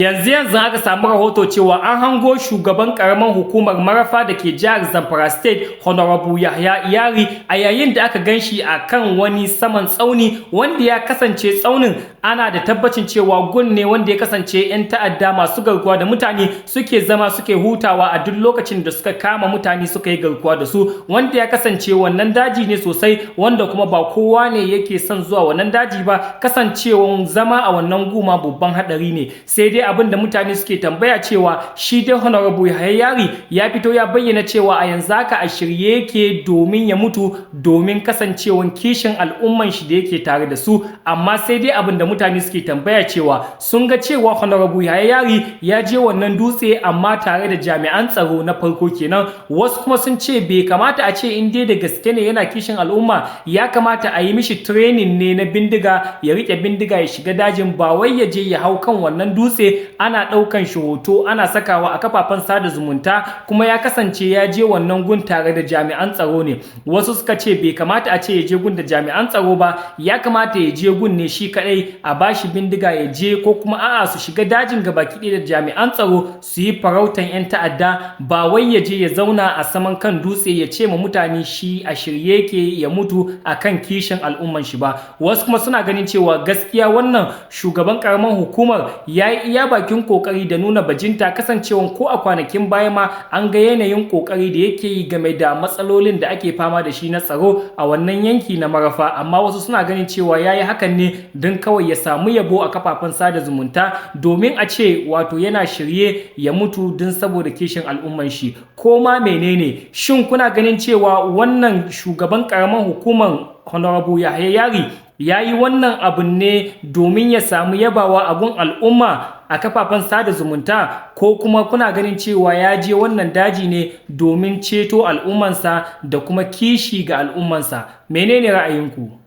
Yanzu aka samu rahoto cewa an hango shugaban karamar hukumar Marafa da ke jihar Zamfara State, Honorable Yahaya Iyari, a yayin da aka ganshi a kan wani saman tsauni wanda ya kasance tsaunin ana da tabbacin cewa gun ne wanda ya kasance 'yan ta'adda masu garkuwa da mutane suke zama suke hutawa a duk lokacin da suka kama mutane suka yi garkuwa da su, wanda ya kasance wannan daji ne sosai, wanda kuma ba kowa ne yake son zuwa wannan daji ba, kasancewan zama a wannan guma babban hadari ne. Sai dai abin da mutane suke tambaya cewa shi dai Honorable Yahaya Iyari ya fito ya bayyana cewa a yanzu haka a shirye yake domin ya mutu domin kasancewan kishin al'umman shi da yake tare da su. Amma sai dai abin da mutane suke tambaya cewa sun ga cewa Honorable Yahaya Iyari ya je wannan dutse amma tare da jami'an tsaro na farko kenan, wasu kuma sun ce bai kamata a ce in dai da gaske ne yana kishin al'umma, ya kamata a yi mishi training ne na bindiga, ya rike bindiga ya shiga dajin, ba wai ya je ya hau kan wannan dutse ana ɗaukan shi hoto ana sakawa a kafafen sada zumunta kuma ya kasance ya je wannan gun tare da jami'an tsaro ne. Wasu suka ce bai kamata a ce ya je gun da jami'an tsaro ba, ya kamata ya je gun ne shi kadai, a bashi bindiga ya je, ko kuma a'a su shiga dajin gabaki ɗaya da jami'an tsaro su yi farautan 'yan ta'adda, ba wai ya je ya zauna a saman kan dutse ya ce ma mutane shi a shirye yake ya mutu akan kishin al'umman shi ba. Wasu kuma suna ganin cewa gaskiya wannan shugaban karamar hukumar ya yi iya bakin kokari da nuna bajinta, kasancewan ko a kwanakin baya ma an ga yanayin kokari da yake yi game da matsalolin da ake fama da shi na tsaro a wannan yanki na Marafa. Amma wasu suna ganin cewa ya yi hakan ne don kawai ya samu yabo a kafafen sada zumunta, domin a ce wato yana shirye ya mutu don saboda kishin al'umman shi. Ko ma menene, shin kuna ganin cewa wannan shugaban karamar hukumar Honorable Yahaya Iyari ya yi wannan abun ne domin ya samu yabawa a gun al'umma a kafafen sada zumunta, ko kuma kuna ganin cewa ya je wannan daji ne domin ceto al'ummansa da kuma kishi ga al'ummansa? Menene ra'ayinku?